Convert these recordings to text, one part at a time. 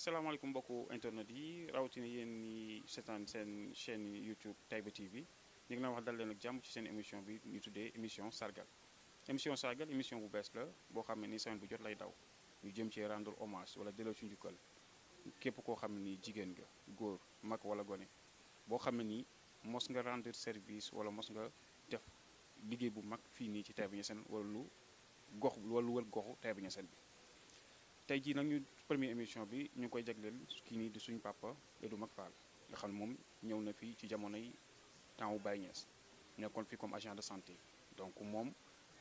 asalaamaaleykum mbokku internet yi rawatina yéen ñi seetaan seen chaîne YouTube Taiba TV ñu ngi leen wax dal leen ak jàmm ci seen émission bi ñu tuddee émission sargal émission bu bees la boo xam ne ni semaine bu jot lay daw ñu jëm ci rendre hommage wala delloo ci njukkal képp koo xam ne ni jigéen nga góor mag wala gone boo xam ne ni mos nga rendre service wala mos nga def liggéey bu mag fii nii ci Taïba Niassène wala lu wër goxu Taïba Niassène bi. tey jii nag ñu première émission bi ñu ngi koy jagleel kii nii di suñu papa Edou Mack Fall nga xam ne moom ñëw na fii ci jamonoy temps wu Baye Niass nekkoon fi comme agent de santé donc moom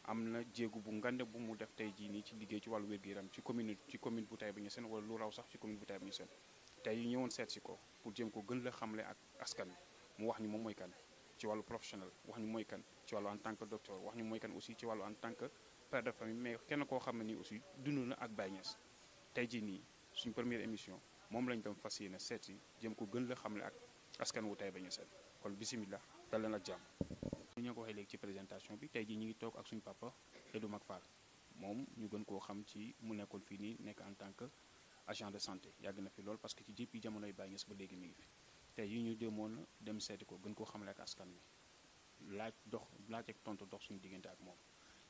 am na jéegu bu ngande bu mu def tey jii nii ci liggéey ci wàllu wér-gu-yaram ci commune bu Taïba Niassène wala lu raw sax ci commune bu Taïba Niassène tey yi ñëwoon seet si ko pour jéem ko gën la xamle ak askan wi mu wax ñu moom mooy kan ci wàllu professionnel wax ñu mooy kan ci wàllu en tant que docteur wax ñu mooy kan aussi ci wàllu en tant que père de famille mais kenn koo xam ne nii aussi dund na ak Baye Niass tey jii nii suñ première émission moom lañ dem fas yéene seet si jëm ko gën la xamle ak askan wu Taïba Niassène kon bisimilah dal leen ak jàmm. ñu ñoo ko waxee léegi ci présentation bi tey jii ñu ngi toog ak suñu papa Edou Mack Fall moom ñu gën koo xam ci mu nekkoon fii nii nekk en tant que agent de santé yàgg na fi lool parce que ci jëpp yi jamonoy Baye Niass ba léegi mi ngi fi tey jii ñu demoon dem seeti ko gën koo xamle ak askan wi laaj ak tontu dox suñu diggante ak moom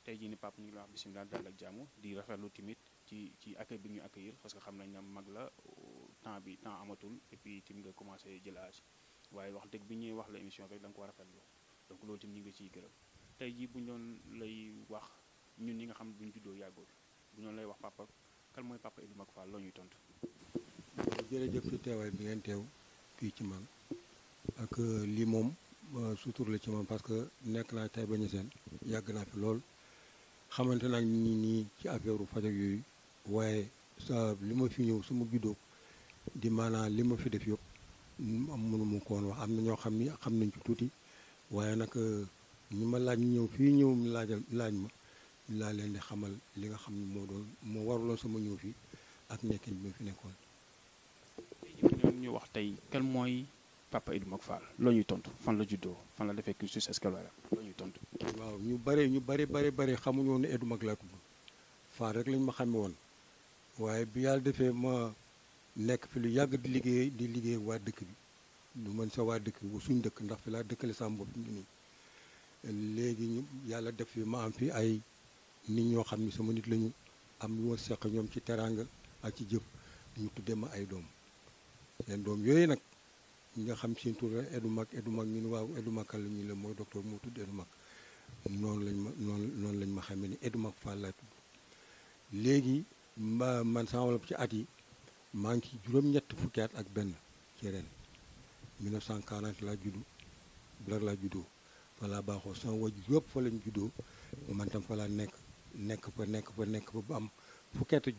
tey jii ni papa ñu ngi la wax bisimilah dal ak jàmm di rafetlu timit ci accueil bi ñu accueillir parce que xam nañ ne mag la temps amatul et puis tim nga commencé jël âge waaye wax dëgg bi ñuy wax la émission rek da nga ko rafetlu donc loolu tim ñu ngi ciy gërëm tey jii bu ñu doon lay wax ñun ñi nga xam ne bu ñu juddoo yàggul bu ñu doon lay wax papa kan mooy papa Edou Mack Fall loo ñuy tontu. jërëjëf ci teewaay bi ngeen teew fii ci man ak lii moom sutur la ci man parce que nekk naa Taïba Niassène yàgg naa fi lool xamante nag nii ci affaire faj ak yooyu. waaye sa li ma fi ñëw su ma juddoo di maanaam li ma fi def yëpp mënuma ko woon wax am na ñoo xam ni xam nañ ci tuuti waaye nag ñi ma laaj ñu ñëw fii ñëw laaj ma laa leen di xamal li nga xam ne moo waruloon sama ñëw fii ak nekkin bi ma fi nekkoon. ñu wax tey kan mooy papa Edou Mack Fall loo ñuy tontu fan la juddoo fan la defee cursus scolaire loo ñuy tontu. waaw ñu bari xamuñu woon ne Edou Mack laa tudd Fall rek lañ ma xame woon. waaye bi yàlla defee ma nekk fi lu yàgg di liggéey waa dëkk bi lu mën sa waa dëkk bi suñ dëkk ndax fi laa dëkkale sama bopp nii léegi ñu yàlla def fi ma am fi ay nit ñoo xam ni sama nit lañu am lu ma seq ñoom ci teraanga ak ci jëf ñu tuddee ma ay doom seen doom yooyu nag ñi nga xam seen tur Edou Mack ñu ne waaw Edou Mack la ñu la mooy docteur moo tudd Edou Mack noonu lañ ma xamee ni Edou Mack Fall laa tudd léegi man sama wolof ci at yi maa ngi ci juróom-ñett fukki at ak benn ci ren 1940 laa juddu Blair laa juddoo fa laa baaxoo sama waju yëpp fa lañ juddoo man tam fa laa nekk fa bu am fukki at ak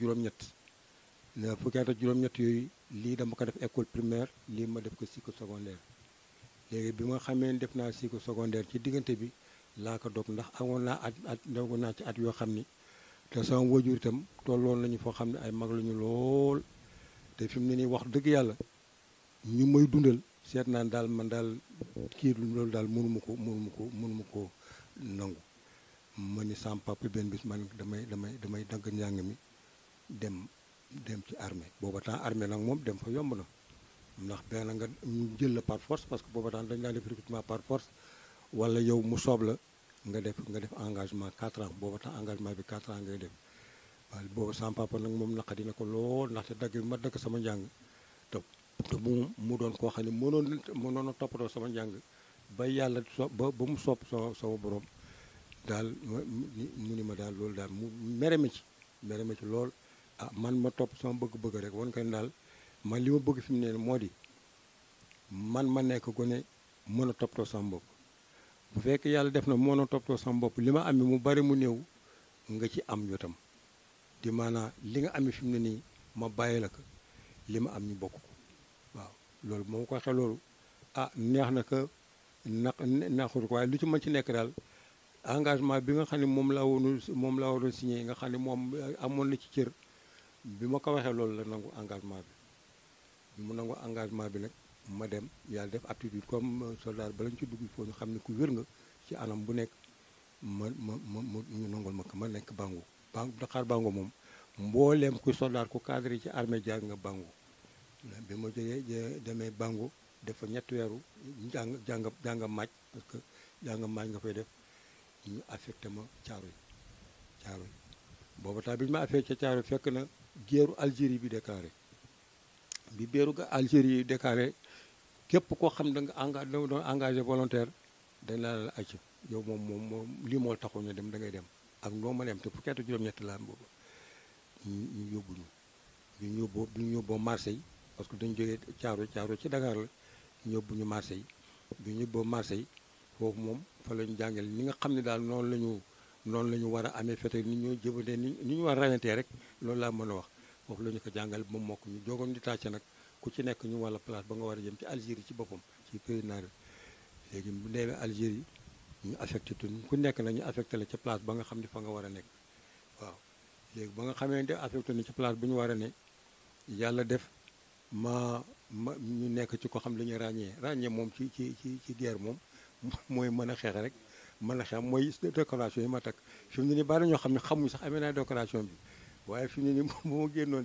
juróom-ñett yooyu lii dama ko def école primaire lii ma def ko cycle secondaire léegi bi ma xamee def naa cycle secondaire ci diggante bi laa ko dog ndax amoon naa ci at yoo xam ni te sama wajur itam tolloon nañu foo xam ne ay mag lañu lool te fi mu ne nii wax dëgg yàlla ñu may dundal seet naan daal man daal kii loolu daal mënuma ko nangu ma ni sama papa benn bis man damay dagg njàng mi dem ci armée booba temps armée nag moom dem fa yomb na ndax benn nga ñu jël la par force parce que booba temps dañ daan def recrutement par force wala yow mu soob la nga def engagement 4 ans booba tax engagement bi 4 ans ngay def waaye booba sama papa nag moom naqari na ko lool ndaxte dagg sama njàng te mu doon koo xam ne mënoon a toppatoo sama njàng ba yàlla ba mu soob sama borom daal mu ni ma daal loolu daal mu mere ma ci lool man ma topp sama bëgg-bëgg rek wan ko daal man li ma bëgg fi mu ne moo di man ma nekk gone mën a toppatoo sama bopp bu fekk yàlla def na moo na toppatoo sama bopp li ma amee mu bari mu néew nga ci am jotam di maanaam li nga amee fi mu ne nii ma bàyyi la ko li ma am ñu bokk ko waaw loolu moo ko waxee loolu neex na ko naqul ko waaye lu ci mën ci nekk daal engagement bi nga xam ne moom laa waroon signé nga xam ne moom amoon na ci cër bi ma ko waxee loolu la nangu engagement bi mu nangu engagement bi nag ma dem yàlla def aptitude comme soldat ba lañ ci dugg foo ñu xam ne ku wér nga ci anam bu nekk ma ñu nangol ma ko ma nekk Bango Dakar Bango moom mbooleem ku soldat ku cadre ci armée jaar nga Bango bi ma jógee demee Bango def fa ñetti weeru jàng maaj parce que jàng maaj nga fay def ñu affecté ma Caaroy booba tax bi ñu ma affecté Caaroy fekk na guerru Algérie bi déclaré bi beeru ga Algérie yi déclaré képp koo xam da nga doon engagé volontaire dañ la acc yow moom lii moo taxoon ñu dem da ngay dem ak noo mën a dem te fukki at ak juróom-ñett la am boobu ñu yóbbu bi ñu yóbboo Marseille parce que dañu jógee Caaroy ci Dakar la ñu yóbbu ñu Marseille bi ñu yóbboo Marseille foofu moom fa la ñu jàngale ni nga xam ne daal noonu la ñu war a amee fete ni ñu jëbantee ni ñu war a rawantee rek loolu laa mën a wax foofu la ñu ko jàngal ba mokk ñu jogoon di tàcce nag ku ci nekk ñu wàlla place ba nga war a jëm ci Algérie ci boppam ci président léegi bu demee Algérie ñu affecté tuñ ku nekk na ñu affecté la ca place ba nga xam ne fa nga war a nekk waaw léegi ba nga xamee ne affecté ni ci place bu ñu war a ne yàlla def ma ñu nekk ci ko xam li ñu ràññee moom ci guerre moom mooy mën a xeex rek mën a xeex mooy décoration yi ma takk fi mu ne nii bari ñoo xam ne xamuñ sax amee naa décoration bi waaye fi mu ne nii bu ma génnoon